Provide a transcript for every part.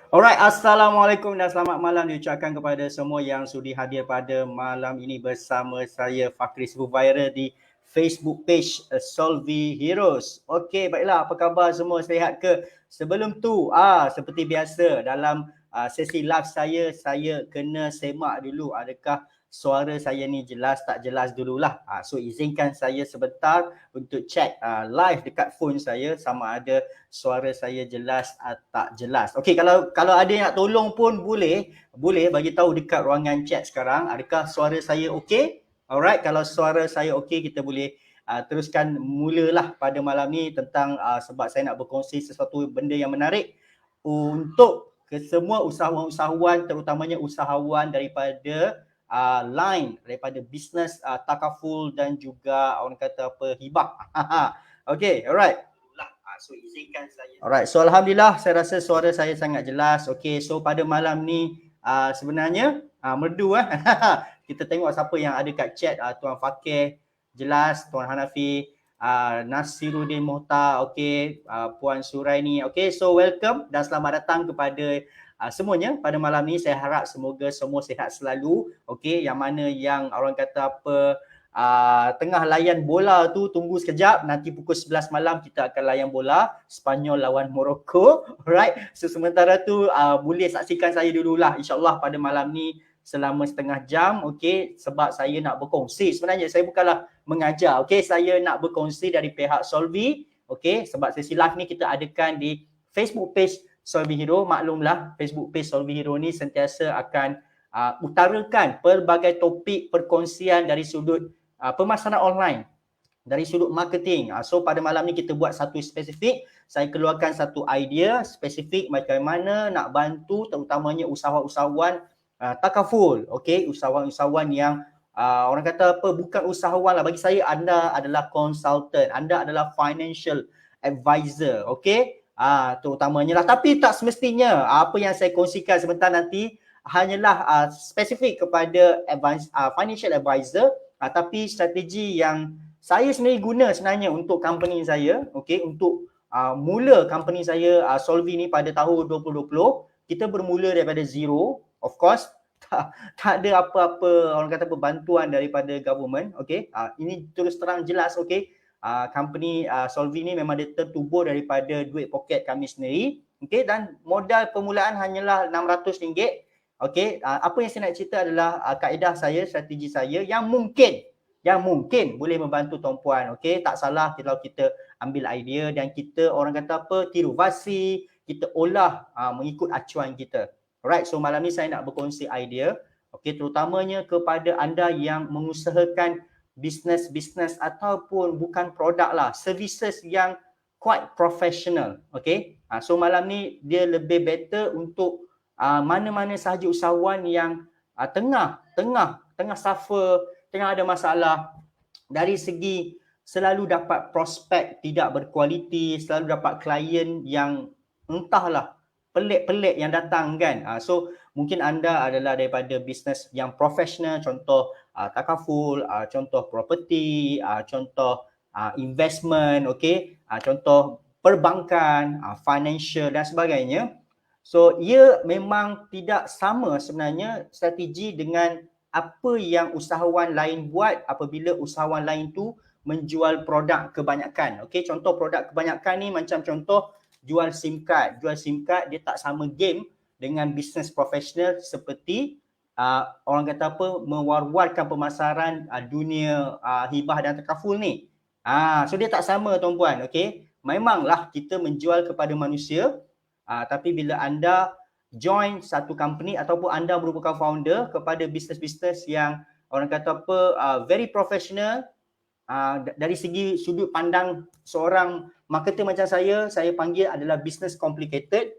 Alright, Assalamualaikum dan selamat malam diucapkan kepada semua yang sudi hadir pada malam ini bersama saya Fakri Viral di Facebook page Solvi Heroes. Okey, baiklah, apa khabar semua? Sihat ke? Sebelum tu, seperti biasa dalam sesi live saya kena semak dulu adakah suara saya ni jelas tak jelas dululah. So izinkan saya sebentar untuk check live dekat phone saya sama ada suara saya jelas atau tak jelas. Okey, kalau ada yang nak tolong pun boleh bagi tahu dekat ruangan chat sekarang adakah suara saya okey? Alright, kalau suara saya okey kita boleh teruskan mulalah pada malam ni tentang sebab saya nak berkongsi sesuatu benda yang menarik untuk semua usahawan-usahawan terutamanya usahawan daripada line daripada bisnes takaful dan juga orang kata apa hibah. Okey, alright. So izinkan saya. Alright, so Alhamdulillah saya rasa suara saya sangat jelas. Okay, so pada malam ni sebenarnya merdu kita tengok siapa yang ada kat chat. Tuan Fakir jelas, Tuan Hanafi, Nasiruddin Mohtar, okay, Puan Suraini. Okay, so welcome dan selamat datang kepada semuanya pada malam ni. Saya harap semoga semua sihat selalu. Okay, yang mana yang orang kata apa tengah layan bola tu tunggu sekejap, nanti pukul 11 malam kita akan layan bola Spanyol lawan Morocco. Alright, so sementara tu boleh saksikan saya dululah insyaAllah pada malam ni selama setengah jam. Okay, sebab saya nak berkongsi, sebenarnya saya bukanlah mengajar. Okay, saya nak berkongsi dari pihak Solvi. Okay, sebab sesi live ni kita adakan di Facebook page Solvi Hero. Maklumlah Facebook page Solvi Hero ni sentiasa akan utarakan pelbagai topik perkongsian dari sudut pemasaran online, dari sudut marketing. So pada malam ni kita buat satu spesifik, saya keluarkan satu idea spesifik bagaimana nak bantu terutamanya usahawan-usahawan takaful. Okay, usahawan-usahawan yang orang kata apa, bukan usahawan lah. Bagi saya anda adalah consultant, anda adalah financial advisor. Okay, terutamanya lah. Tapi tak semestinya apa yang saya kongsikan sebentar nanti hanyalah spesifik kepada financial advisor. Tapi strategi yang saya sendiri guna sebenarnya untuk company saya, okay, untuk mula company saya Solvi ni pada tahun 2020, kita bermula daripada zero, of course, tak ada apa-apa orang kata bantuan daripada government, okay. Ini terus terang jelas, okay. Company Solvi ni memang dia tertubuh daripada duit poket kami sendiri, okay, dan modal permulaan hanyalah RM600. Okey, apa yang saya nak cerita adalah kaedah saya, strategi saya yang mungkin boleh membantu tuan-puan. Okey, tak salah kalau kita ambil idea dan kita orang kata apa, tiru fasi, kita olah mengikut acuan kita. Alright, so malam ni saya nak berkongsi idea, okey, terutamanya kepada anda yang mengusahakan bisnes ataupun bukan produk lah, services yang quite professional. Okey, so malam ni dia lebih better untuk mana-mana sahaja usahawan yang tengah suffer, tengah ada masalah dari segi selalu dapat prospek tidak berkualiti, selalu dapat klien yang entahlah pelik-pelik yang datang kan. So mungkin anda adalah daripada bisnes yang profesional, contoh takaful, contoh property, contoh investment, okay, contoh perbankan, financial dan sebagainya. So ia memang tidak sama sebenarnya strategi dengan apa yang usahawan lain buat apabila usahawan lain tu menjual produk kebanyakan. Okey, contoh produk kebanyakan ni macam contoh jual SIM card. Jual SIM card dia tak sama game dengan bisnes profesional seperti orang kata apa, mewar-warkan pemasaran dunia hibah dan takaful ni. So dia tak sama tuan-puan, okey. Memanglah kita menjual kepada manusia, tapi bila anda join satu company ataupun anda merupakan founder kepada bisnes-bisnes yang orang kata apa, very professional, dari segi sudut pandang seorang marketer macam saya panggil adalah business complicated.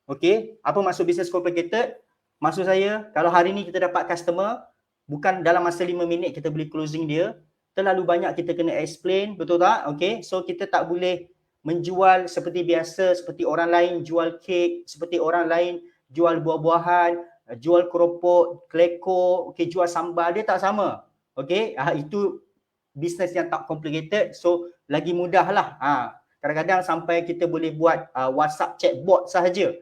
Okay, apa maksud business complicated? Maksud saya, kalau hari ni kita dapat customer, bukan dalam masa 5 minit kita boleh closing dia, terlalu banyak kita kena explain, betul tak? Okay, so kita tak boleh menjual seperti biasa, seperti orang lain jual kek, seperti orang lain jual buah-buahan, jual keropok, kleko, okay, jual sambal, dia tak sama. Okay, itu bisnes yang tak complicated, so lagi mudah lah. Kadang-kadang sampai kita boleh buat WhatsApp chatbot sahaja.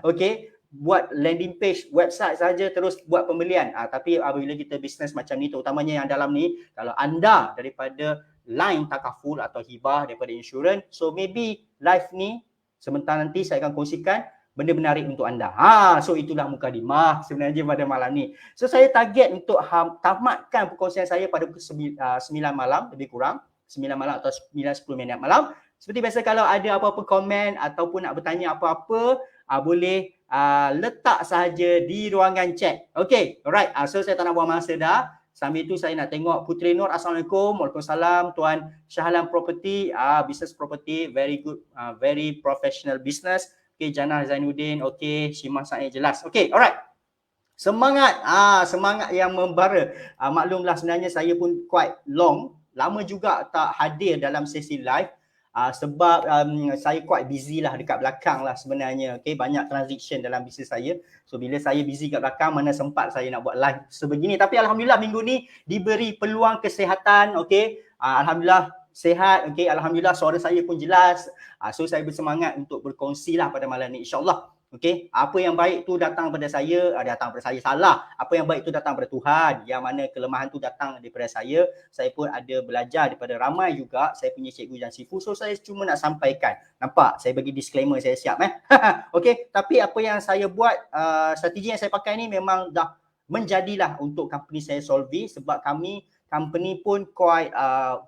Okey, buat landing page website saja terus buat pembelian. Tapi apabila kita bisnes macam ni, terutamanya yang dalam ni, kalau anda daripada line takaful atau hibah daripada insurans, so maybe live ni sebentar nanti saya akan kongsikan benda menarik untuk anda. So itulah mukadimah sebenarnya pada malam ni. So saya target untuk tamatkan perkongsian saya pada pukul 9 malam lebih kurang, 9 malam atau 9-10 minit malam. Seperti biasa, kalau ada apa-apa komen ataupun nak bertanya apa-apa, boleh letak sahaja di ruangan chat. Okay, alright. So saya tak nak buang masa dah. Sambil tu saya nak tengok Putri Nur. Assalamualaikum. Waalaikumsalam. Tuan Shahlan Property, business property, very good, very professional business. Okay, Janah Zainuddin. Okay, Shimah Said, jelas. Okay, alright. Semangat, semangat yang membara. Maklumlah sebenarnya saya pun quite lama juga tak hadir dalam sesi live. Sebab saya quite busy lah dekat belakang lah sebenarnya. Okay, banyak transaction dalam bisnes saya. So bila saya busy kat belakang, mana sempat saya nak buat live sebegini. Tapi alhamdulillah minggu ni diberi peluang kesihatan. Okay, alhamdulillah sihat. Okay, alhamdulillah suara saya pun jelas. So saya bersemangat untuk berkongsi lah pada malam ni, insyaAllah. Okay, apa yang baik tu datang pada saya, salah. Apa yang baik tu datang pada Tuhan, yang mana kelemahan tu datang daripada saya. Saya pun ada belajar daripada ramai juga, saya punya cikgu dan sifu. So saya cuma nak sampaikan. Nampak, saya bagi disclaimer, saya siap Okay, tapi apa yang saya buat, strategi yang saya pakai ni memang dah menjadilah untuk company saya Solvi. Sebab company pun quite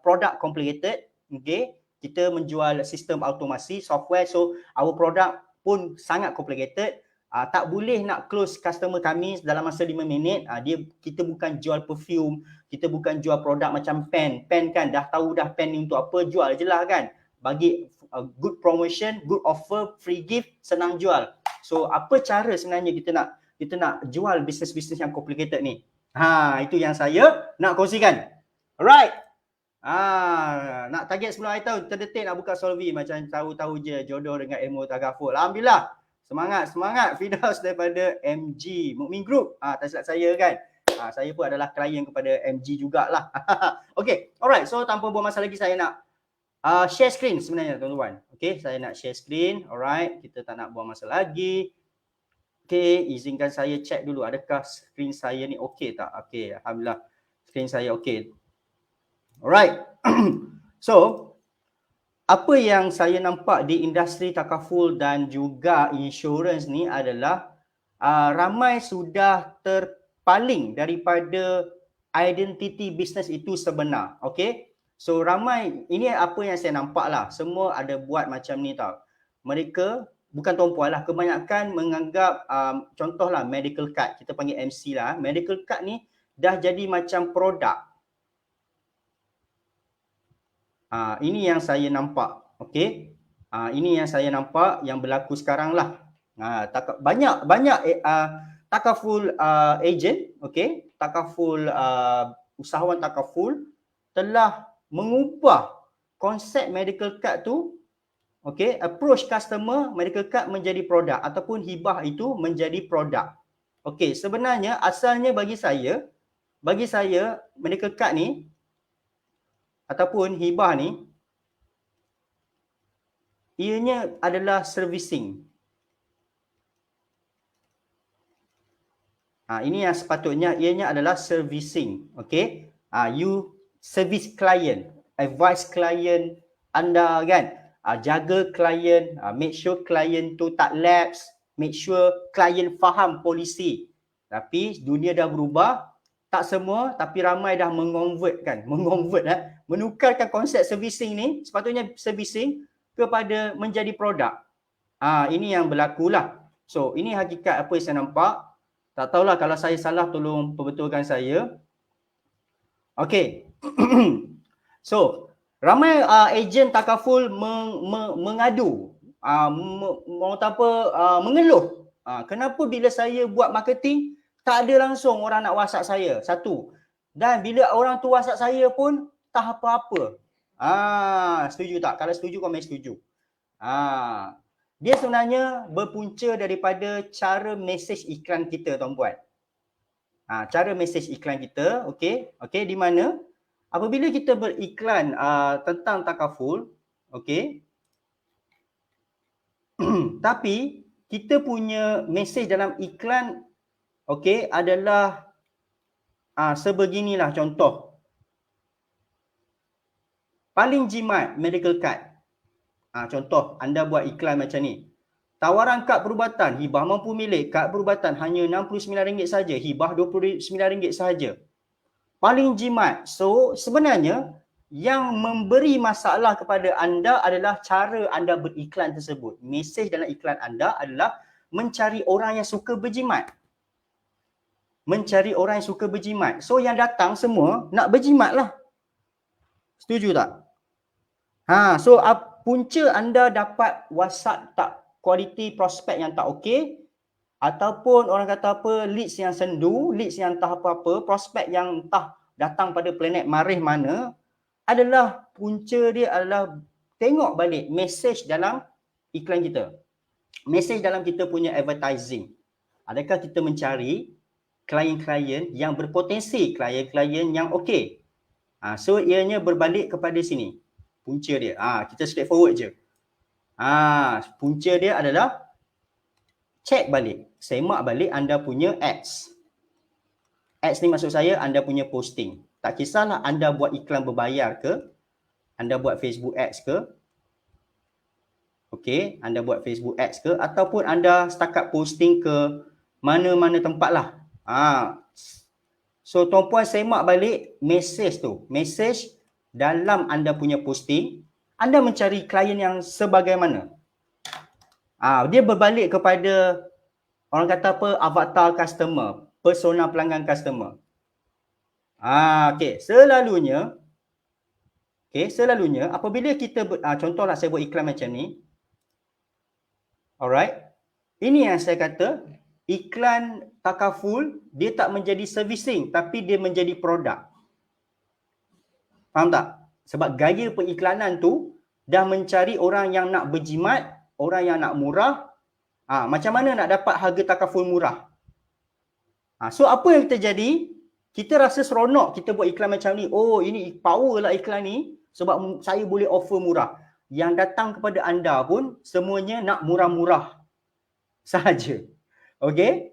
product complicated. Okay, kita menjual sistem automasi, software. So our product pun sangat complicated. Tak boleh nak close customer kami dalam masa 5 minit. Kita bukan jual perfume, kita bukan jual produk macam pen. Pen kan dah tahu dah pen ni untuk apa, jual je lah kan. Bagi good promotion, good offer, free gift, senang jual. So apa cara sebenarnya kita nak jual bisnes-bisnes yang complicated ni? Itu yang saya nak kongsikan. Alright. Nak target 10 hari tahun, terdetik nak buka Solvi macam tahu-tahu je jodoh dengan ilmu tagaful. Alhamdulillah. Semangat Firdaus daripada MG Mukmin Group. Tak silap saya kan. Saya pun adalah klien kepada MG jugalah. Okay, alright. So tanpa buang masa lagi, saya nak share screen sebenarnya tuan-tuan. Okay, saya nak share screen. Alright, kita tak nak buang masa lagi. Okay, izinkan saya check dulu adakah screen saya ni okay tak? Okay, alhamdulillah. Screen saya okay. Alright. So, apa yang saya nampak di industri takaful dan juga insurans ni adalah ramai sudah terpaling daripada identiti bisnes itu sebenar. Okay. So ramai, ini apa yang saya nampak lah. Semua ada buat macam ni tau. Mereka, bukan tuan-puan lah, kebanyakan menganggap contohlah medical card. Kita panggil MC lah. Medical card ni dah jadi macam produk. Ini yang saya nampak. Okay. Ini yang saya nampak yang berlaku sekarang lah. Banyak takaful agent, okay, takaful usahawan takaful telah mengubah konsep medical card tu, okay, approach customer medical card menjadi produk ataupun hibah itu menjadi produk. Okay, sebenarnya asalnya bagi saya medical card ni ataupun hibah ni, ianya adalah servicing. Ini yang sepatutnya, ianya adalah servicing. Okay. You service client, advise client anda kan. Jaga client, make sure client tu tak lapse, make sure client faham polisi. Tapi dunia dah berubah. Tak semua, tapi ramai dah menukarkan konsep servicing ni, sepatutnya servicing kepada menjadi produk. Ini yang berlaku lah. So, ini hakikat apa yang saya nampak. Tak tahulah, kalau saya salah tolong perbetulkan saya. Okay. So, ramai ejen takaful mengadu, mengeluh. Kenapa bila saya buat marketing, tak ada langsung orang nak WhatsApp saya. Satu. Dan bila orang tu WhatsApp saya pun tak apa-apa. Setuju tak? Kalau setuju, komen setuju. Dia sebenarnya berpunca daripada cara mesej iklan kita, tuan-puan. Cara mesej iklan kita, okey, di mana apabila kita beriklan tentang takaful, okey, tapi kita punya mesej dalam iklan okey adalah sebeginilah contoh. Paling jimat medical card. Contoh anda buat iklan macam ni. Tawaran kad perubatan, hibah mampu milik, kad perubatan hanya RM69 saja, hibah RM29 sahaja. Paling jimat. So sebenarnya yang memberi masalah kepada anda adalah cara anda beriklan tersebut. Mesej dalam iklan anda adalah mencari orang yang suka berjimat. Mencari orang yang suka berjimat. So yang datang semua nak berjimat lah. Setuju tak? So punca anda dapat WhatsApp tak kualiti prospek yang tak okey, ataupun orang kata apa, leads yang sendu, leads yang entah apa-apa, prospek yang entah datang pada planet marih mana, adalah punca dia adalah tengok balik mesej dalam iklan kita. Mesej dalam kita punya advertising. Adakah kita mencari klien-klien yang berpotensi, klien-klien yang okey. So ianya berbalik kepada sini. Punca dia. Kita straightforward je. Punca dia adalah cek balik, semak balik anda punya ads. Ads ni maksud saya anda punya posting. Tak kisahlah anda buat iklan berbayar ke, anda buat Facebook ads ke, okey, anda buat Facebook ads ke, ataupun anda setakat posting ke mana-mana tempat lah. So tuan-puan semak balik mesej tu. Mesej dalam anda punya posting, anda mencari klien yang sebagaimana. Dia berbalik kepada orang kata apa, avatar customer, persona pelanggan customer. Okey, selalunya apabila kita contohlah saya buat iklan macam ni. Alright. Ini yang saya kata iklan takaful dia tak menjadi servicing tapi dia menjadi produk. Faham tak? Sebab gaya periklanan tu dah mencari orang yang nak berjimat, orang yang nak murah. Macam mana nak dapat harga takaful murah? So apa yang terjadi? Kita rasa seronok kita buat iklan macam ni. Oh, ini power lah iklan ni sebab saya boleh offer murah. Yang datang kepada anda pun semuanya nak murah-murah sahaja. Okey?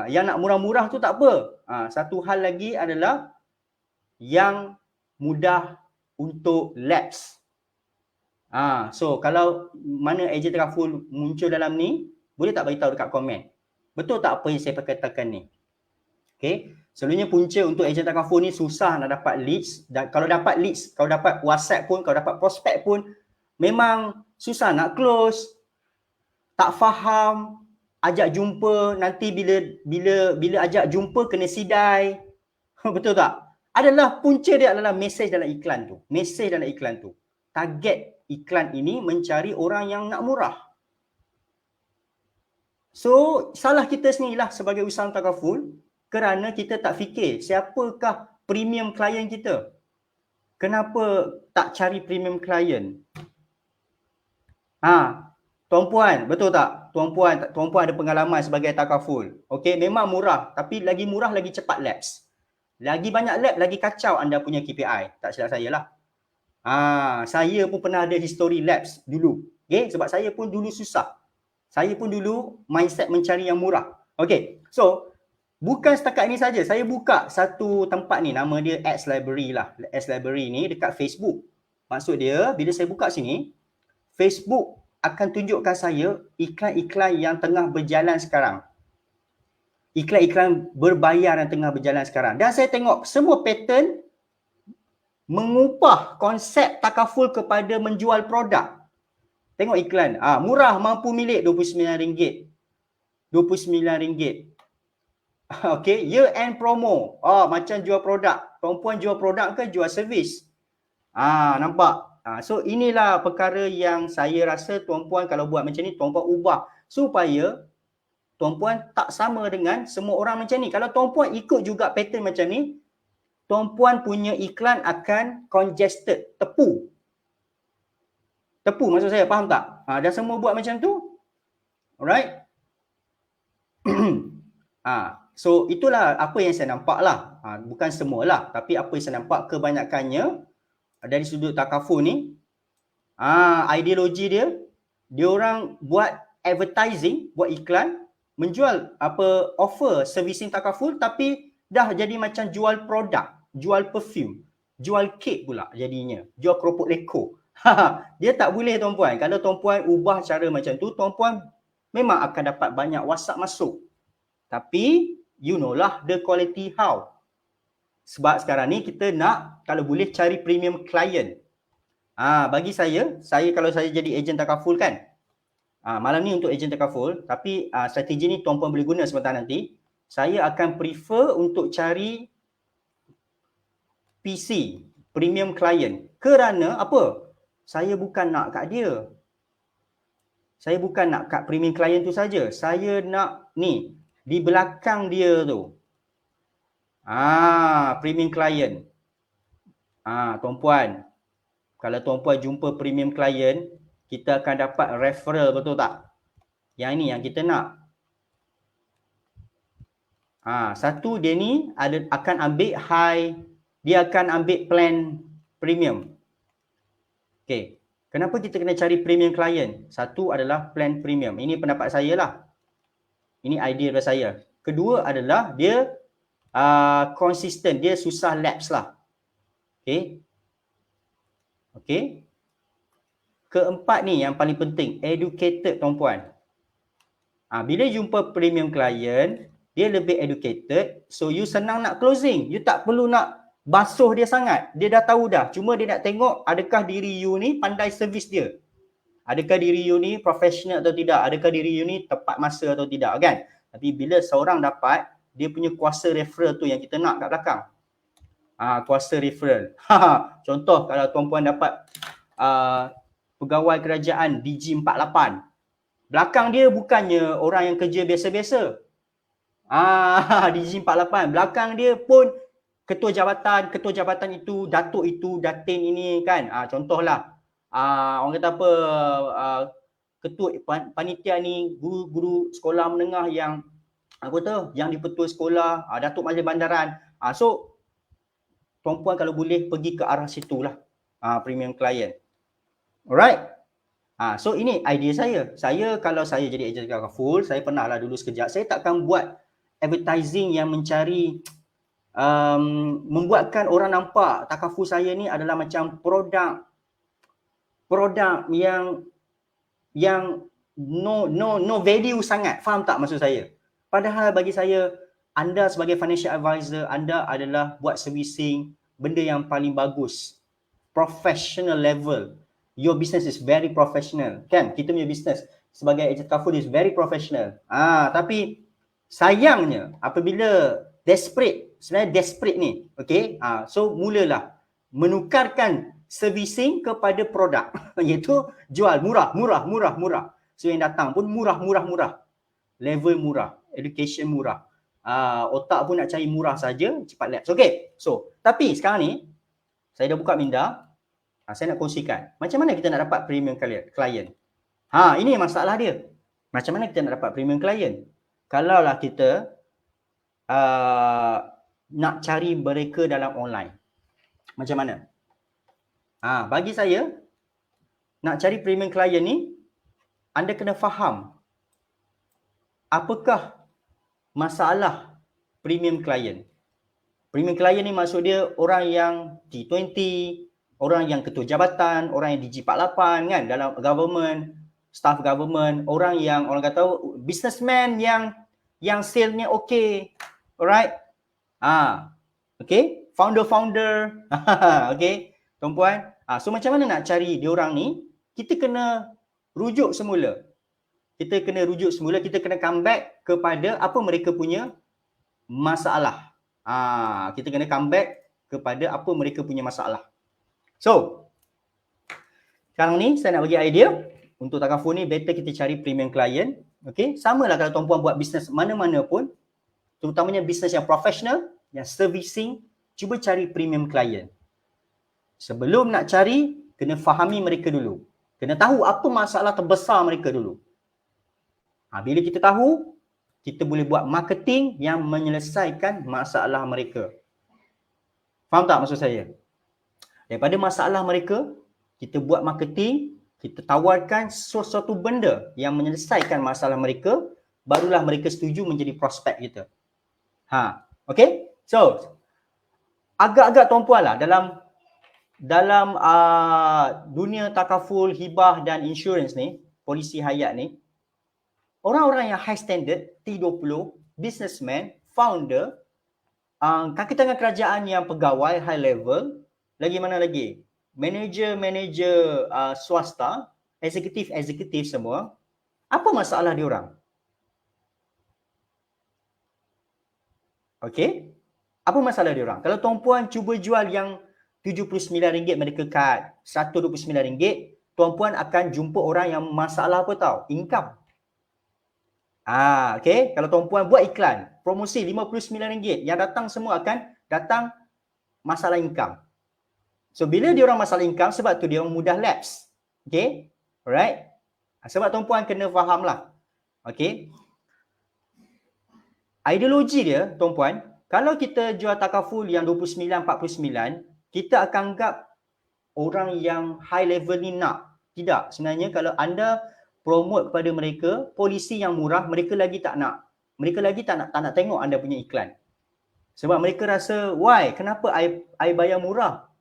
Yang nak murah-murah tu tak apa. Satu hal lagi adalah yang mudah untuk lapse. So kalau mana ejen takaful muncul dalam ni, boleh tak beritahu dekat komen? Betul tak apa yang saya katakan ni? Okey. Selalunya punca untuk ejen takaful ni susah nak dapat leads. Dan kalau dapat leads, kalau dapat WhatsApp pun, kalau dapat prospek pun, memang susah nak close. Tak faham, ajak jumpa, nanti bila ajak jumpa kena sidai. Betul tak? Adalah punca dia adalah mesej dalam iklan tu. Mesej dalam iklan tu. Target iklan ini mencari orang yang nak murah. So, salah kita sendirilah sebagai usahawan takaful kerana kita tak fikir siapakah premium klien kita. Kenapa tak cari premium klien? Tuan-puan, betul tak? Tuan-puan ada pengalaman sebagai takaful. Okey, memang murah, tapi lagi murah lagi cepat lapse. Lagi banyak lap, lagi kacau anda punya KPI. Tak silap saya lah. Saya pun pernah ada history lapse dulu. Okay? Sebab saya pun dulu susah. Saya pun dulu mindset mencari yang murah. Okay. So, bukan setakat ini saja. Saya buka satu tempat ni. Nama dia Ads Library lah. Ads Library ni dekat Facebook. Maksud dia, bila saya buka sini, Facebook akan tunjukkan saya iklan-iklan yang tengah berjalan sekarang. Iklan-iklan berbayar yang tengah berjalan sekarang. Dan saya tengok semua pattern mengubah konsep takaful kepada menjual produk. Tengok iklan. Murah mampu milik RM29. RM29. Okey, year end promo. Macam jual produk. Tuan-puan jual produk ke jual servis? Nampak? So inilah perkara yang saya rasa tuan-puan kalau buat macam ni, tuan-puan ubah supaya tuan-puan tak sama dengan semua orang macam ni. Kalau tuan-puan ikut juga pattern macam ni, tuan-puan punya iklan akan congested, tepu. Tepu maksud saya, faham tak? Dah semua buat macam tu. Alright? So itulah apa yang saya nampak lah. Bukan semualah, tapi apa yang saya nampak kebanyakannya dari sudut takaful ni, ideologi dia orang buat advertising, buat iklan, menjual apa offer servicing takaful, tapi dah jadi macam jual produk, jual perfume, jual kek pula jadinya, jual keropok leko. Dia tak boleh tuan-puan. Kalau tuan-puan ubah cara macam tu, tuan-puan memang akan dapat banyak WhatsApp masuk. Tapi you know lah the quality how. Sebab sekarang ni kita nak kalau boleh cari premium client. Bagi saya kalau saya jadi ejen takaful kan, malam ni untuk ejen takaful, tapi strategi ni tuan-puan boleh guna sebentar nanti. Saya akan prefer untuk cari PC, premium client. Kerana apa? Saya bukan nak kat dia. Saya bukan nak kat premium client tu saja. Saya nak ni, di belakang dia tu. Premium client. Tuan-puan, kalau tuan-puan jumpa premium client, kita akan dapat referral, betul tak? Yang ini yang kita nak. Satu, dia ni akan ambil high, dia akan ambil plan premium. Okay, kenapa kita kena cari premium client? Satu adalah plan premium. Ini pendapat saya lah. Ini idea dari saya. Kedua adalah dia konsisten, dia susah lapse lah. Okay. Okay. Keempat ni yang paling penting, educated tuan-puan. Bila jumpa premium client, dia lebih educated, so you senang nak closing. You tak perlu nak basuh dia sangat. Dia dah tahu dah. Cuma dia nak tengok adakah diri you ni pandai servis dia. Adakah diri you ni profesional atau tidak. Adakah diri you ni tepat masa atau tidak kan. Tapi bila seorang dapat, dia punya kuasa referral tu yang kita nak kat belakang. Kuasa referral. Contoh kalau tuan-puan dapat pegawai kerajaan DG48. Belakang dia bukannya orang yang kerja biasa-biasa. DG48. Belakang dia pun ketua jabatan itu, datuk itu, datin ini kan. Contohlah, orang kata apa, ketua panitia ni, guru sekolah menengah yang, yang dipetua sekolah, datuk majlis bandaran. So, tuan-puan kalau boleh pergi ke arah situlah, premium client. Alright. So, ini idea saya. Kalau saya jadi ejen takaful, saya pernah lah dulu sekejap, saya takkan buat advertising yang mencari membuatkan orang nampak takaful saya ni adalah macam produk yang no value sangat. Faham tak maksud saya? Padahal bagi saya, anda sebagai financial advisor, anda adalah buat servicing benda yang paling bagus, professional level. Your business is very professional kan? Kita punya business sebagai ejen takaful is very professional. Tapi sayangnya apabila sebenarnya desperate ni, okay? So mulalah menukarkan servicing kepada produk, iaitu jual murah. So yang datang pun murah. Level murah, education murah. Otak pun nak cari murah saja, cepat lapse. Okay, so tapi sekarang ni saya dah buka minda, saya nak kongsikan macam mana kita nak dapat premium client. Ini masalah dia. Macam mana kita nak dapat premium client? Kalaulah kita nak cari mereka dalam online, macam mana? Bagi saya, nak cari premium client ni, anda kena faham apakah masalah premium client. Premium client ni maksud dia orang yang T20, orang yang ketua jabatan, orang yang DG48 kan, dalam government, staff government, orang kata businessman yang sale-nya okey. Alright? Okay, founder. Okay, tuan-puan. So macam mana nak cari diorang ni? Kita kena rujuk semula. Kita kena come back kepada apa mereka punya masalah. Kita kena come back kepada apa mereka punya masalah. So, sekarang ni saya nak bagi idea untuk takaful ni, better kita cari premium client. Okay, samalah kalau tuan-puan buat bisnes mana-mana pun, terutamanya bisnes yang profesional, yang servicing, cuba cari premium client. Sebelum nak cari, kena fahami mereka dulu. Kena tahu apa masalah terbesar mereka dulu. Bila kita tahu, kita boleh buat marketing yang menyelesaikan masalah mereka. Faham tak maksud saya? Daripada masalah mereka, kita buat marketing, Kita tawarkan sesuatu benda yang menyelesaikan masalah mereka, barulah mereka setuju menjadi prospek kita. Okay? So, agak-agak tuan-puan lah dalam dunia takaful, hibah dan insurans ni, polisi hayat ni, orang-orang yang high standard, T20, businessman, founder, kaki tangan kerajaan yang pegawai high level, lagi mana lagi? Manager swasta, eksekutif semua, apa masalah diorang? Okay? Apa masalah diorang? Kalau tuan-puan cuba jual yang RM79 medical card, RM129, tuan-puan akan jumpa orang yang masalah apa tahu? Income. Okay? Kalau tuan-puan buat iklan, promosi RM59, yang datang semua akan datang masalah income. So, bila diorang masalah income, sebab tu diorang mudah lapse. Okay? Alright? Sebab tuan-puan kena faham lah. Okay? Ideologi dia, tuan-puan, kalau kita jual takaful yang 29, 49, kita akan anggap orang yang high level ni nak. Tidak. Sebenarnya kalau anda promote kepada mereka, polisi yang murah, mereka lagi tak nak. Mereka lagi tak nak tengok anda punya iklan. Sebab mereka rasa, why? Kenapa I bayar murah?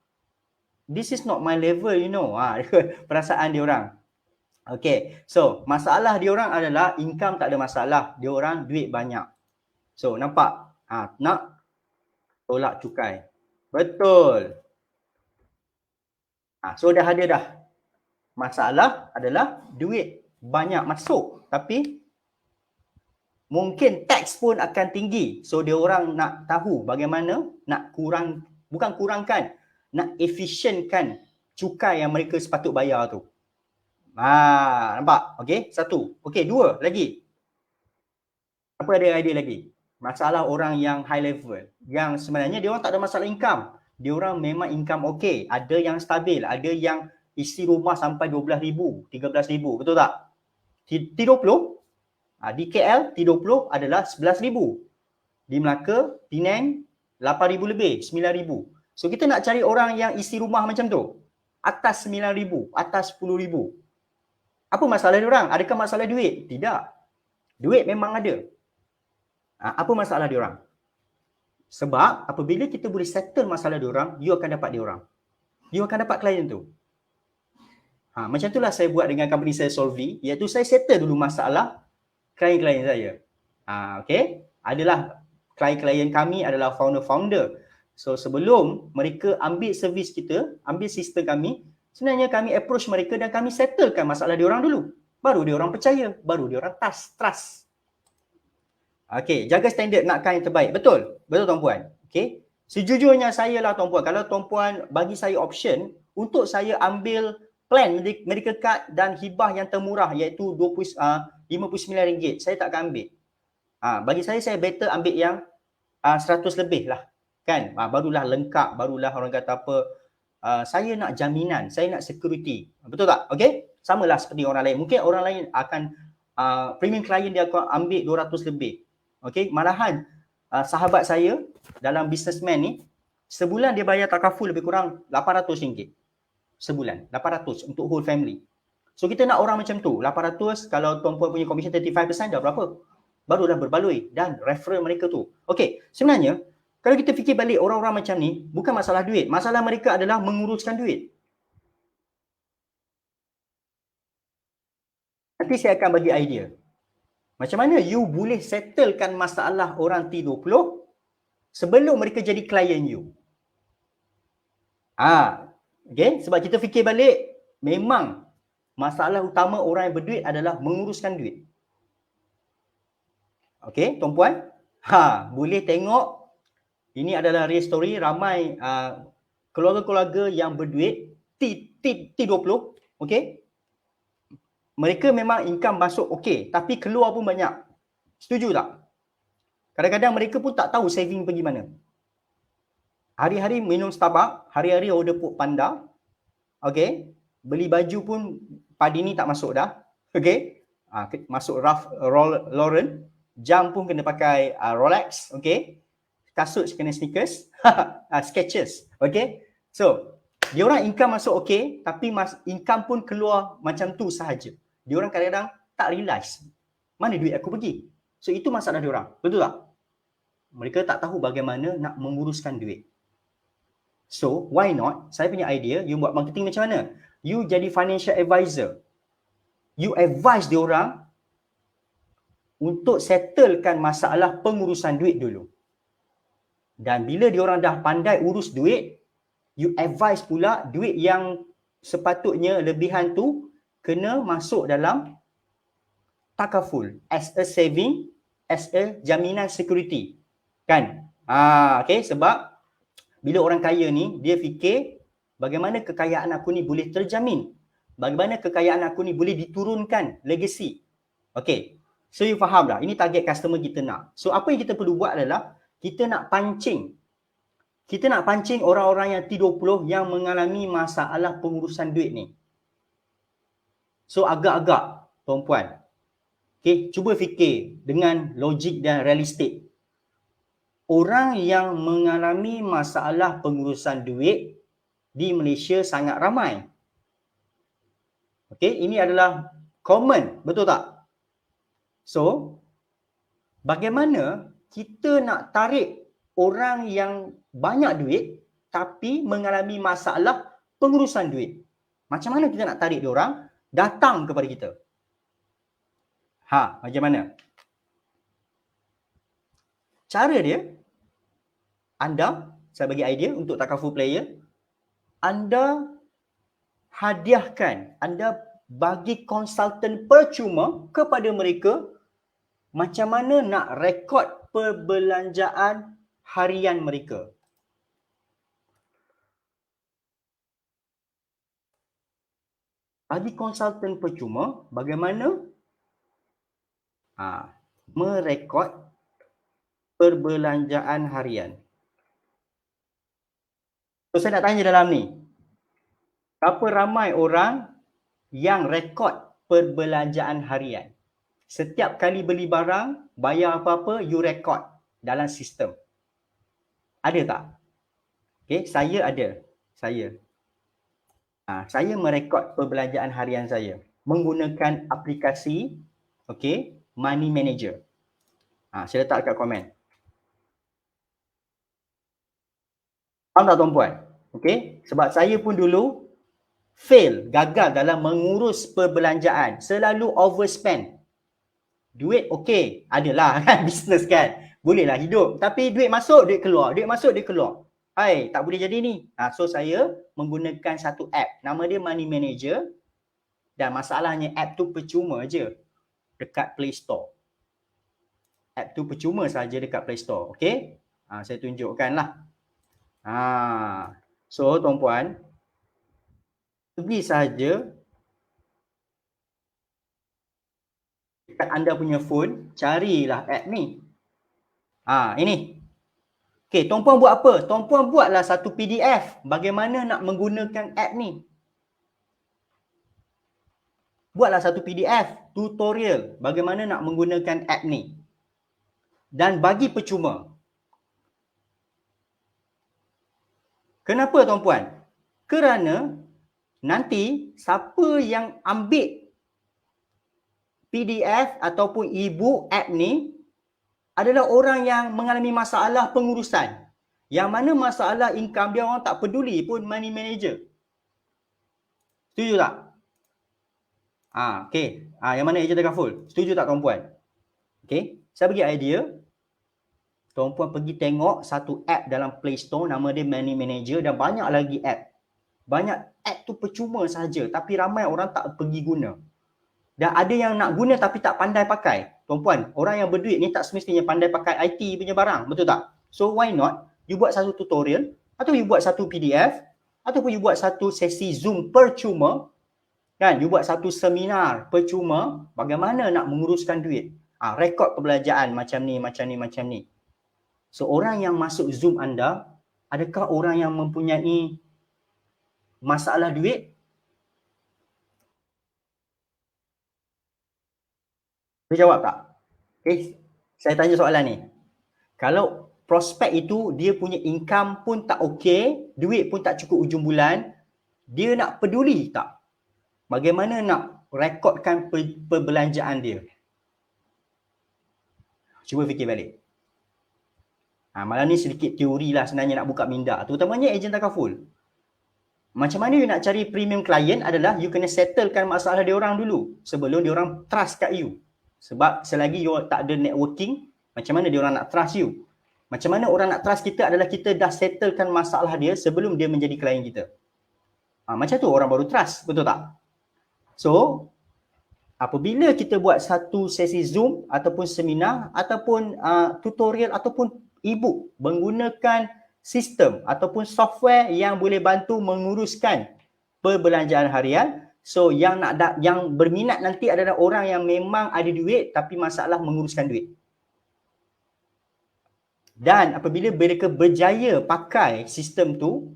This is not my level, you know. Perasaan diorang. Okay. So, masalah diorang adalah income tak ada masalah. Diorang duit banyak. So, nampak? Nak tolak cukai. Betul. So, dah ada dah. Masalah adalah duit banyak masuk. Tapi, mungkin tax pun akan tinggi. So, diorang nak tahu bagaimana nak bukan kurangkan, nak efisienkan cukai yang mereka sepatut bayar tu. Nampak? Okay, satu. Okay, dua lagi. Apa ada idea lagi? Masalah orang yang high level. Yang sebenarnya dia orang tak ada masalah income. Dia orang memang income okay. Ada yang stabil. Ada yang isi rumah sampai 12,000, 13,000. Betul tak? T20, di KL, T20 adalah 11,000. Di Melaka, Penang, 8,000 lebih, 9,000. So, kita nak cari orang yang isi rumah macam tu. Atas 9,000, atas 10,000. Apa masalah diorang? Adakah masalah duit? Tidak. Duit memang ada. Apa masalah diorang? Sebab apabila kita boleh settle masalah diorang, you akan dapat diorang. You akan dapat klien tu. Macam itulah saya buat dengan company saya Solvi, iaitu saya settle dulu masalah klien-klien saya. Okay? Adalah klien-klien kami adalah founder-founder. So, sebelum mereka ambil servis kita, ambil sistem kami, sebenarnya kami approach mereka dan kami settlekan masalah diorang dulu. Baru diorang percaya, baru diorang trust. Okay, jaga standard nakkan yang terbaik. Betul? Betul tuan-puan? Okay. Sejujurnya saya lah tuan-puan, kalau tuan-puan bagi saya option untuk saya ambil plan medical card dan hibah yang termurah iaitu RM59, saya tak akan ambil. Bagi saya better ambil yang 100 lebih lah. Kan? Barulah lengkap, barulah orang kata apa, saya nak jaminan, saya nak security. Betul tak? Okay? Samalah seperti orang lain. Mungkin orang lain akan premium client dia akan ambil 200 lebih. Okay? Malahan sahabat saya dalam businessman ni, sebulan dia bayar takaful lebih kurang RM800. Sebulan. 800 untuk whole family. So kita nak orang macam tu. 800 kalau tuan-puan punya commission 35% dah berapa? Barulah berbaloi dan referral mereka tu. Okay. Sebenarnya, kalau kita fikir balik orang-orang macam ni, bukan masalah duit. Masalah mereka adalah menguruskan duit. Nanti saya akan bagi idea. Macam mana you boleh settlekan masalah orang T20 sebelum mereka jadi klien you. Okay? Sebab kita fikir balik, memang masalah utama orang yang berduit adalah menguruskan duit. Okay, tuan-puan? Boleh tengok. Ini adalah real story, ramai keluarga-keluarga yang berduit T20, okay? Mereka memang income masuk okay, tapi keluar pun banyak. Setuju tak? Kadang-kadang mereka pun tak tahu saving pergi mana. Hari-hari minum Starbucks, hari-hari order Food Panda, okay? Beli baju pun padi ni tak masuk dah, okay? Masuk Ralph Lauren, jam pun kena pakai Rolex, okay? Kasut kena sneakers, Skechers, okay? So, Diorang income masuk okey, tapi income pun keluar macam tu sahaja. Diorang kadang-kadang tak realise mana duit aku pergi. So itu masalah diorang. Betul tak? Mereka tak tahu bagaimana nak menguruskan duit. So why not? Saya punya idea, you buat marketing macam mana? You jadi financial advisor. You advise diorang untuk settlekan masalah pengurusan duit dulu. Dan bila diorang dah pandai urus duit, you advise pula duit yang sepatutnya lebihan tu kena masuk dalam takaful as a saving, as a jaminan security. Kan? Okay, sebab bila orang kaya ni, dia fikir bagaimana kekayaan aku ni boleh terjamin. Bagaimana kekayaan aku ni boleh diturunkan, legacy. Okay, so you faham dah? Ini target customer kita nak. So apa yang kita perlu buat adalah, kita nak pancing. Kita nak pancing orang-orang yang T20 yang mengalami masalah pengurusan duit ni. So agak-agak, tuan-puan. Okay, cuba fikir dengan logik dan realistik. Orang yang mengalami masalah pengurusan duit di Malaysia sangat ramai. Okay, ini adalah common, betul tak? So, bagaimana kita nak tarik orang yang banyak duit tapi mengalami masalah pengurusan duit? Macam mana kita nak tarik diorang datang kepada kita? Macam mana? Cara dia, anda, saya bagi idea untuk takaful player, anda hadiahkan, anda bagi konsultan percuma kepada mereka macam mana nak rekod perbelanjaan harian mereka. Bagi konsultan percuma, bagaimana merekod perbelanjaan harian. So, saya nak tanya dalam ni, berapa ramai orang yang rekod perbelanjaan harian? Setiap kali beli barang, bayar apa-apa, you rekod dalam sistem. Ada tak? Okay, saya ada. Saya merekod perbelanjaan harian saya menggunakan aplikasi Money Manager. Saya letak dekat komen. Faham tak tuan-puan? Okay, sebab saya pun dulu gagal dalam mengurus perbelanjaan. Selalu overspend. Duit okey, adalah kan, bisnes kan. Bolehlah hidup. Tapi duit masuk, duit keluar. Duit masuk, duit keluar. Tak boleh jadi ni. So saya menggunakan satu app. Nama dia Money Manager. Dan masalahnya app tu percuma je dekat Play Store. App tu percuma saja dekat Play Store. Okey? Saya tunjukkan lah. So tuan-puan, pergi saja dekat anda punya phone, carilah app ni. Ini. Okey, tuan-puan buat apa? Tuan-puan buatlah satu PDF bagaimana nak menggunakan app ni. Buatlah satu PDF tutorial bagaimana nak menggunakan app ni. Dan bagi percuma. Kenapa tuan-puan? Kerana nanti siapa yang ambil PDF ataupun e-book app ni adalah orang yang mengalami masalah pengurusan. Yang mana masalah income dia orang tak peduli pun Money Manager. Setuju tak? Okey. Yang mana ejen takaful? Setuju tak tuan-puan? Okey. Saya bagi idea. Tuan-puan pergi tengok satu app dalam Play Store, nama dia Money Manager, dan banyak lagi app. Banyak app tu percuma saja, tapi ramai orang tak pergi guna. Dan ada yang nak guna tapi tak pandai pakai. Tuan-puan, orang yang berduit ni tak semestinya pandai pakai IT punya barang, betul tak? So why not you buat satu tutorial, atau you buat satu PDF, ataupun you buat satu sesi Zoom percuma, kan? You buat satu seminar percuma bagaimana nak menguruskan duit. Rekod perbelanjaan macam ni. So orang yang masuk Zoom anda, adakah orang yang mempunyai masalah duit? Boleh jawab tak? Okay, saya tanya soalan ni. Kalau prospek itu dia punya income pun tak okey, duit pun tak cukup ujung bulan, dia nak peduli tak? Bagaimana nak rekodkan perbelanjaan dia? Cuba fikir balik. Malam ni sedikit teori lah sebenarnya nak buka minda, terutamanya ejen takaful. Macam mana you nak cari premium client adalah you kena settlekan masalah dia orang dulu sebelum dia orang trust kat you. Sebab selagi you tak ada networking, macam mana dia orang nak trust you? Macam mana orang nak trust kita adalah kita dah settlekan masalah dia sebelum dia menjadi klien kita. Macam tu orang baru trust, betul tak? So, apabila kita buat satu sesi Zoom ataupun seminar ataupun tutorial ataupun e-book menggunakan sistem ataupun software yang boleh bantu menguruskan perbelanjaan harian, so yang berminat nanti adalah orang yang memang ada duit tapi masalah menguruskan duit. Dan apabila mereka berjaya pakai sistem tu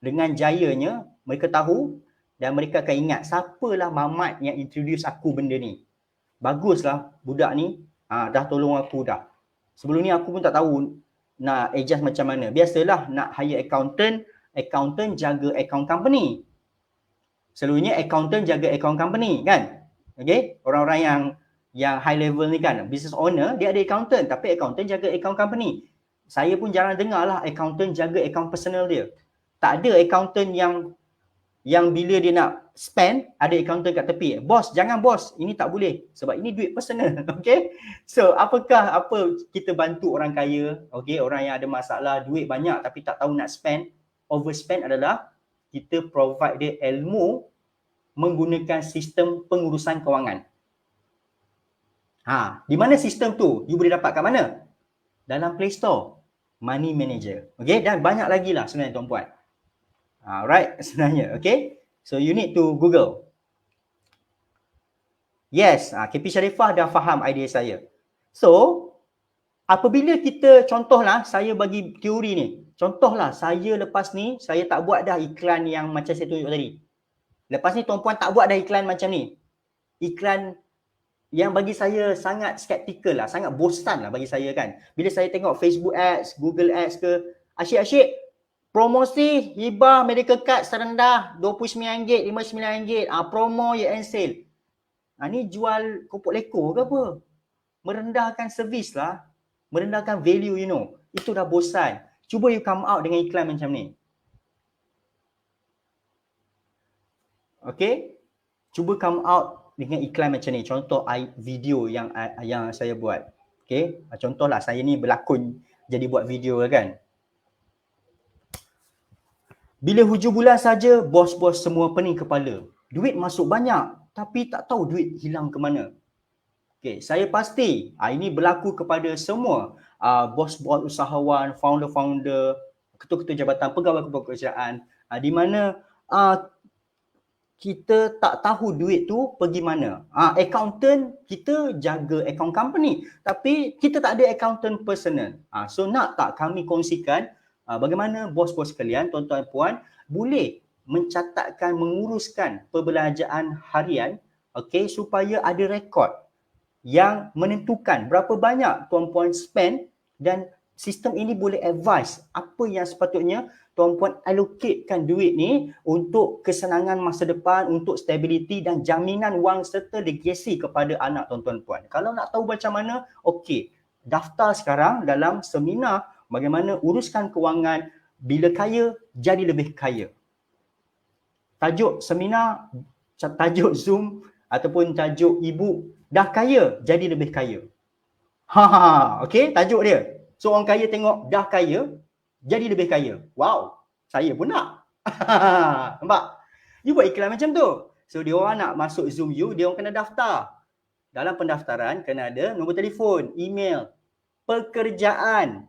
dengan jayanya, mereka tahu dan mereka akan ingat siapalah Mamat yang introduce aku benda ni. Baguslah budak ni dah tolong aku dah. Sebelum ni aku pun tak tahu nak adjust macam mana. Biasalah nak hire accountant jaga account company. Selalunya accountant jaga account company kan. Okay? Orang-orang yang high level ni kan, business owner dia ada accountant tapi accountant jaga account company. Saya pun jarang dengar lah accountant jaga account personal dia. Tak ada accountant yang bila dia nak spend, ada accountant kat tepi. Bos, jangan bos. Ini tak boleh. Sebab ini duit personal. Okay? So, apa kita bantu orang kaya, okay, orang yang ada masalah, duit banyak tapi tak tahu nak spend, overspend adalah kita provide dia ilmu menggunakan sistem pengurusan kewangan. Di mana sistem tu? You boleh dapat kat mana? Dalam Play Store. Money Manager. Okay? Dan banyak lagi lah sebenarnya tuan-puan. Alright, sebenarnya. Okay? So, you need to Google. Yes, KP Sharifah dah faham idea saya. So, apabila kita, contohlah, saya bagi teori ni. Contohlah, saya lepas ni, saya tak buat dah iklan yang macam saya tunjuk tadi. Lepas ni, tuan-puan tak buat dah iklan macam ni. Iklan yang bagi saya sangat skeptikal lah, sangat bosan lah bagi saya kan. Bila saya tengok Facebook Ads, Google Ads ke, asyik-asyik, promosi hibah medical card serendah RM29, RM59, promo year end sale. Ni jual kopok leko ke apa? Merendahkan servis lah. Merendahkan value, you know. Itu dah bosan. Cuba you come out dengan iklan macam ni. Okay? Cuba come out dengan iklan macam ni. Contoh video yang saya buat. Okay? Contohlah saya ni berlakon jadi buat video kan. Bila hujung bulan saja, bos-bos semua pening kepala. Duit masuk banyak, tapi tak tahu duit hilang ke mana. Okay, saya pasti ini berlaku kepada semua bos-bos usahawan, founder-founder, ketua-ketua jabatan, pegawai-pegawai kerajaan, di mana kita tak tahu duit tu pergi mana. Accountant, kita jaga account company, tapi kita tak ada accountant personal. So nak tak kami kongsikan bagaimana bos-bos sekalian, tuan-tuan puan, boleh mencatatkan, menguruskan perbelanjaan harian, okay, supaya ada rekod yang menentukan berapa banyak tuan-puan spend dan sistem ini boleh advise apa yang sepatutnya tuan-puan allocatekan duit ni untuk kesenangan masa depan, untuk stability dan jaminan wang serta legasi kepada anak tuan-tuan puan. Kalau nak tahu macam mana, okey, daftar sekarang dalam seminar bagaimana uruskan kewangan bila kaya jadi lebih kaya. Tajuk seminar, tajuk Zoom ataupun tajuk e-book, dah kaya jadi lebih kaya. Okey, tajuk dia. So orang kaya tengok dah kaya jadi lebih kaya. Wow, saya pun nak. Nampak? You buat iklan macam tu. So dia orang nak masuk Zoom you, dia orang kena daftar. Dalam pendaftaran kena ada nombor telefon, email, pekerjaan.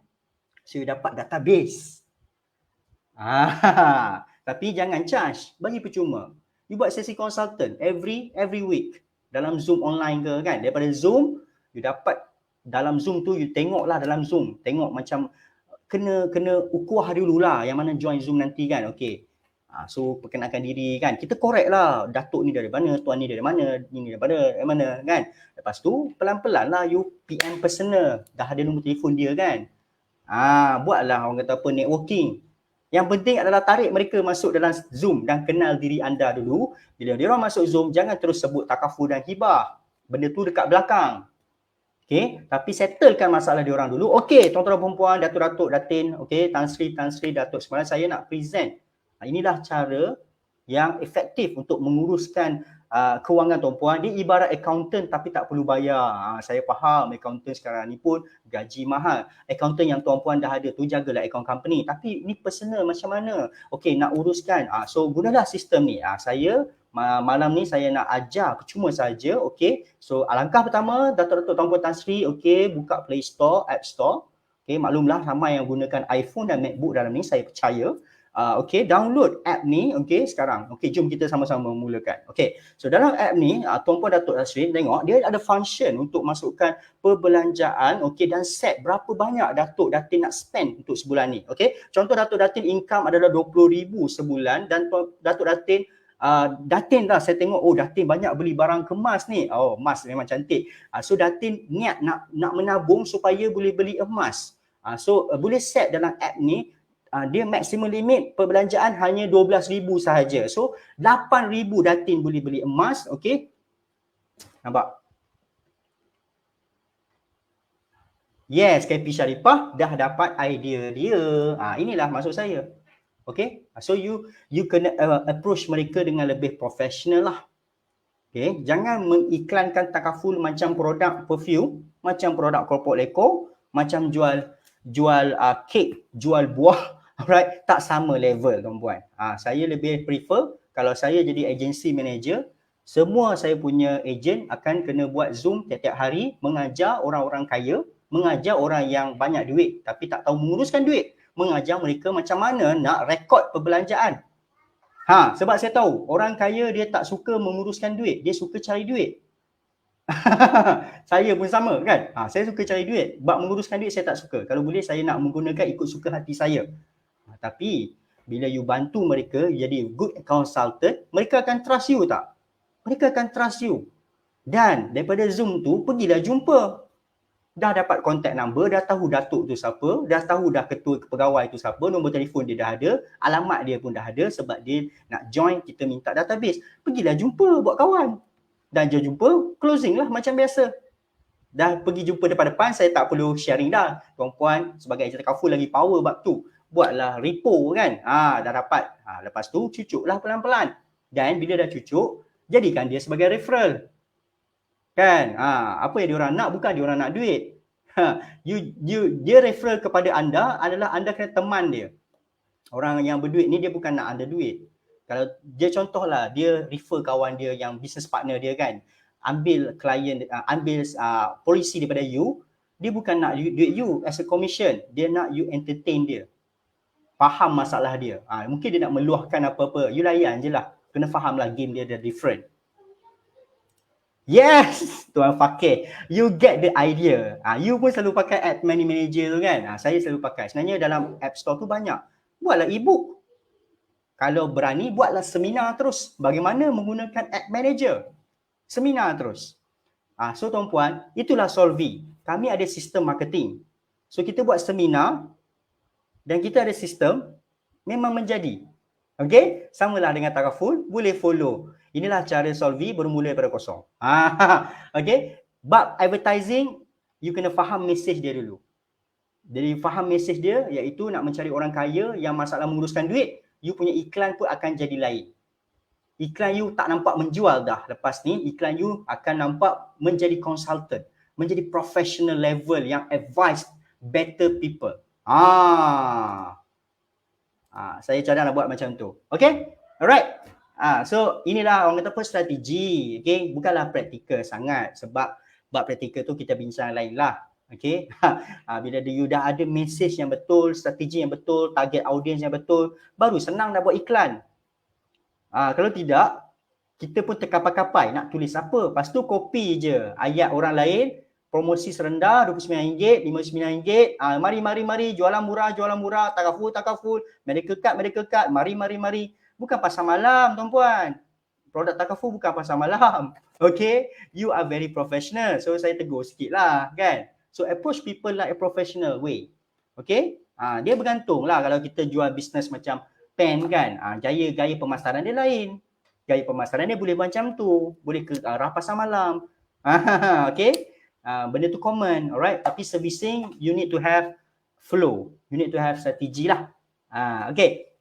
So you dapat database. Tapi jangan charge, bagi percuma. You buat sesi consultant every week dalam Zoom online ke kan. Daripada Zoom, you dapat dalam Zoom tu, you tengoklah dalam Zoom. Tengok macam kena ukuah dululah yang mana join Zoom nanti kan. Okay. So perkenalkan diri kan. Kita korek lah. Datuk ni dari mana, tuan ni dari mana, ni dari mana kan. Lepas tu pelan-pelan lah you PM personal. Dah ada nombor telefon dia kan. Buatlah orang kata apa, networking. Yang penting adalah tarik mereka masuk dalam Zoom dan kenal diri anda dulu. Bila dia orang masuk Zoom, jangan terus sebut takaful dan hibah. Benda tu dekat belakang. Okay, tapi settlekan masalah dia orang dulu. Okay, tuan-tuan dan puan, datuk-datuk, datin, okay, Tan Sri, datuk semua, saya nak present. Inilah cara yang efektif untuk menguruskan kewangan tuan-puan. Dia ibarat accountant tapi tak perlu bayar. Saya faham accountant sekarang ni pun gaji mahal. Accountant yang tuan-puan dah ada tu jagalah account company. Tapi ni personal macam mana? Okay, nak uruskan. So gunalah sistem ni. Saya malam ni saya nak ajar percuma saja. Okay, so alangkah pertama datuk-datuk tuan-puan Tan Sri, okay, buka Play Store, App Store. Okay, maklumlah ramai yang gunakan iPhone dan MacBook dalam ni, saya percaya. Okay, download app ni, okay, sekarang. Okay, jom kita sama-sama mulakan. Okay, so dalam app ni, tuan-puan Datuk Tasrin tengok, dia ada function untuk masukkan perbelanjaan, okay, dan set berapa banyak Datuk Datin nak spend untuk sebulan ni. Okay, contoh Datuk Datin income adalah 20,000 sebulan dan Datuk Datin Datin lah, saya tengok, oh Datin banyak beli barang kemas ni. Oh, emas memang cantik. So Datin niat nak menabung supaya boleh beli emas. So boleh set dalam app ni, dia maksimum limit perbelanjaan hanya 12,000 sahaja. So 8,000 Datin boleh beli emas, okey. Nampak? Yes, KP Sharifah dah dapat idea dia. Inilah maksud saya. Okay, so you kena approach mereka dengan lebih profesional lah. Okay, jangan mengiklankan takaful macam produk perfume, macam produk corporate leko, macam jual kek, jual buah. Alright, tak sama level tuan-puan. Saya lebih prefer kalau saya jadi agency manager, semua saya punya agent akan kena buat Zoom tiap-tiap hari mengajar orang-orang kaya, mengajar orang yang banyak duit tapi tak tahu menguruskan duit, mengajar mereka macam mana nak rekod perbelanjaan. Sebab saya tahu orang kaya dia tak suka menguruskan duit, dia suka cari duit. Saya pun sama kan. Saya suka cari duit, bab menguruskan duit saya tak suka. Kalau boleh saya nak menggunakan ikut suka hati saya. Tapi bila you bantu mereka jadi good consultant, mereka akan trust you tak? Mereka akan trust you. Dan daripada Zoom tu, pergilah jumpa. Dah dapat contact number, dah tahu datuk tu siapa, dah tahu dah ketua pegawai tu siapa, nombor telefon dia dah ada, alamat dia pun dah ada sebab dia nak join, kita minta database. Pergilah jumpa buat kawan. Dan dia jumpa, closing lah macam biasa. Dah pergi jumpa depan-depan, saya tak perlu sharing dah. Tuan-puan sebagai agent takaful lagi power bab tu. Buatlah repo kan. Dah dapat. Lepas tu cucuklah pelan-pelan. Dan bila dah cucuk, jadikan dia sebagai referral. Kan? Apa yang diorang nak, bukan diorang nak duit. Dia referral kepada anda adalah anda kena teman dia. Orang yang berduit ni dia bukan nak anda duit. Kalau dia contohlah, dia refer kawan dia yang business partner dia kan. Ambil klien, ambil polisi daripada you, dia bukan nak duit you as a commission. Dia nak you entertain dia. Faham masalah dia. Mungkin dia nak meluahkan apa-apa. You layan je lah. Kena faham lah game dia dah different. Yes, Tuan Fakir. You get the idea. You pun selalu pakai App Money Manager tu kan. Saya selalu pakai. Sebenarnya dalam App Store tu banyak. Buatlah e-book. Kalau berani, buatlah seminar terus. Bagaimana menggunakan App Manager. Seminar terus. So tuan-puan, itulah Solvi. Kami ada sistem marketing. So kita buat seminar dan kita ada sistem, memang menjadi. Okay? Samalah dengan takaful, boleh follow. Inilah cara Solvi bermula daripada kosong. Okay? Bab advertising, you kena faham mesej dia dulu. Jadi faham mesej dia, iaitu nak mencari orang kaya yang masalah menguruskan duit, you punya iklan pun akan jadi lain. Iklan you tak nampak menjual dah. Lepas ni, iklan you akan nampak menjadi consultant, menjadi professional level yang advise better people. Saya cadang nak buat macam tu. Okay? Alright. So inilah orang kata apa, strategi. Okay? Bukanlah praktikal sangat. Sebab bab praktikal tu kita bincang lain lah. Okay? Bila you dah ada message yang betul, strategi yang betul, target audience yang betul, baru senang nak buat iklan. Kalau tidak, kita pun terkapai-kapai nak tulis apa. Lepas tu copy je ayat orang lain, promosi serendah RM29, RM59. Mari, jualan murah, takaful, medical card, mari. Bukan pasar malam, tuan-puan. Produk takaful bukan pasar malam. Okay? You are very professional. So, saya tegur sikit lah, kan? So, approach people like a professional way. Okey? Dia bergantung lah kalau kita jual bisnes macam pen kan. Gaya pemasaran dia lain. Gaya pemasaran dia boleh macam tu. Boleh ke arah pasar malam. Okey? Benda tu common, alright? Tapi servicing, you need to have flow. You need to have strategi lah. Okay.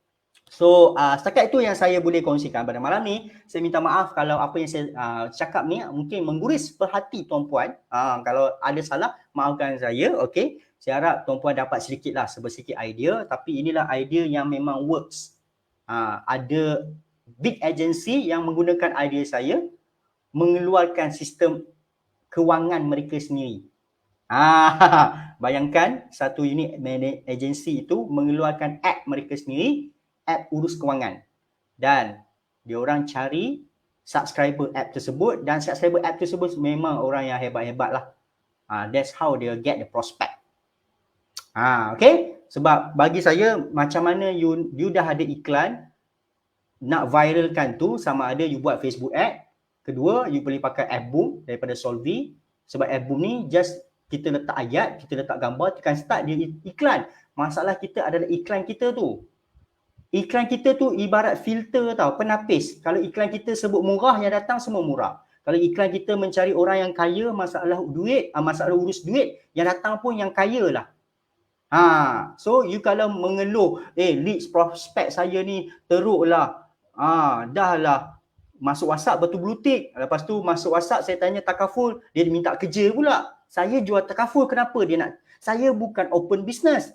So, setakat itu yang saya boleh kongsikan pada malam ni. Saya minta maaf kalau apa yang saya cakap ni mungkin mengguris perhati tuan-puan. Kalau ada salah, maafkan saya, okay? Saya harap tuan-puan dapat sedikit lah, sebersikit idea. Tapi inilah idea yang memang works. Ada big agency yang menggunakan idea saya, mengeluarkan sistem kewangan mereka sendiri. Bayangkan satu unit agency itu mengeluarkan app mereka sendiri, app urus kewangan. Dan diorang cari subscriber app tersebut dan subscriber app tersebut memang orang yang hebat-hebat lah. That's how they get the prospect. Okay? Sebab bagi saya macam mana you dah ada iklan, nak viralkan tu sama ada you buat Facebook ad. Kedua, you boleh pakai app boom daripada Solvi. Sebab app boom ni just kita letak ayat, kita letak gambar, tekan start dia iklan. Masalah kita adalah iklan kita tu. Iklan kita tu ibarat filter tau, penapis. Kalau iklan kita sebut murah, yang datang semua murah. Kalau iklan kita mencari orang yang kaya, masalah duit, masalah urus duit, yang datang pun yang kaya lah. So you kalau mengeluh, leads prospect saya ni teruk lah. Dah lah. Masuk WhatsApp betul blue tick. Lepas tu masuk WhatsApp saya tanya takaful, dia minta kerja pula. Saya jual takaful, kenapa dia nak? Saya bukan open business.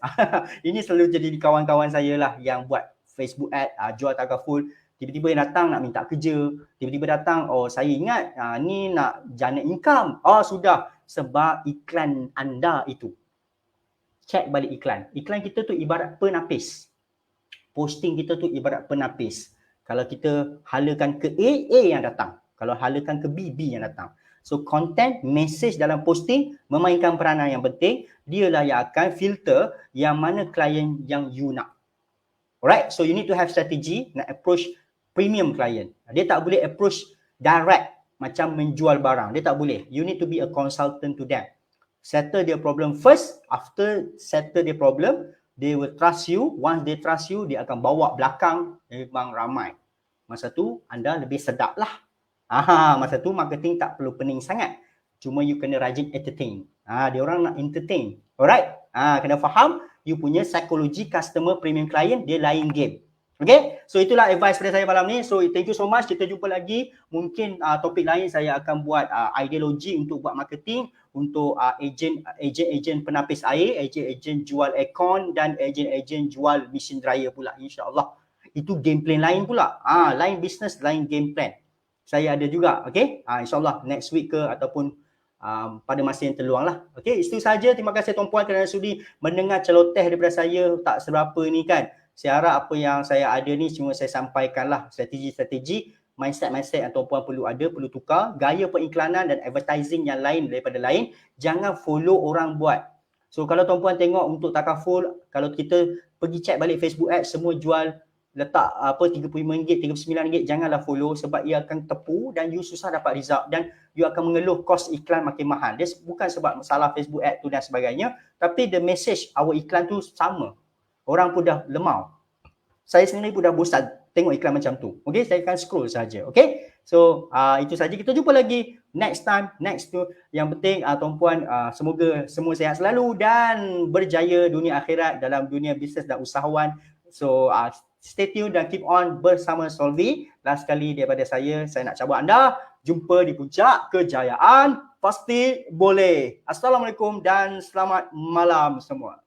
Ini selalu jadi di kawan-kawan saya lah yang buat Facebook ad, jual takaful. Tiba-tiba yang datang nak minta kerja. Tiba-tiba datang, saya ingat ni nak jana income. Sudah. Sebab iklan anda itu. Cek balik iklan. Iklan kita tu ibarat penapis. Posting kita tu ibarat penapis. Kalau kita halakan ke A yang datang. Kalau halakan ke B yang datang. So content, message dalam posting memainkan peranan yang penting. Dialah yang akan filter yang mana klien yang you nak. Alright, so you need to have strategy nak approach premium client. Dia tak boleh approach direct macam menjual barang. Dia tak boleh. You need to be a consultant to them. Settle their problem first. After settle their problem, they will trust you. Once they trust you, dia akan bawa belakang memang ramai. Masa tu anda lebih sedap lah. Masa tu marketing tak perlu pening sangat. Cuma you kena rajin entertain. Dia orang nak entertain. Alright? Kena faham you punya psikologi customer premium client, dia lain game. Okay? So itulah advice pada saya malam ni. So thank you so much. Kita jumpa lagi. Mungkin topik lain saya akan buat ideologi untuk buat marketing untuk ejen penapis air, ejen jual aircon dan ejen jual mesin dryer pula, insya-Allah. Itu game plan lain pula. Lain business, lain game plan. Saya ada juga, okay? InsyaAllah next week ke ataupun pada masa yang terluang lah. Okay, itu saja. Terima kasih tuan-puan kerana sudi mendengar celoteh daripada saya tak seberapa ni kan. Saya harap apa yang saya ada ni cuma saya sampaikan lah. Strategi-strategi, mindset yang tuan-puan perlu ada, perlu tukar. Gaya periklanan dan advertising yang lain daripada lain. Jangan follow orang buat. So kalau tuan-puan tengok untuk takaful, kalau kita pergi check balik Facebook Ads, semua jual letak RM35, RM39, janganlah follow sebab ia akan tepu dan you susah dapat result dan you akan mengeluh kos iklan makin mahal. Dia bukan sebab masalah Facebook ad tu dan sebagainya, tapi the message our iklan tu sama. Orang pun dah lemau. Saya sendiri pun dah bosan tengok iklan macam tu. Okay, saya akan scroll saja. Okay, so itu saja. Kita jumpa lagi next time, next tu. Yang penting tuan-puan, semoga semua sihat selalu dan berjaya dunia akhirat dalam dunia bisnes dan usahawan. So stay tune dan keep on bersama Solvi. Last sekali daripada saya nak cabut anda. Jumpa di puncak kejayaan. Pasti boleh. Assalamualaikum dan selamat malam semua.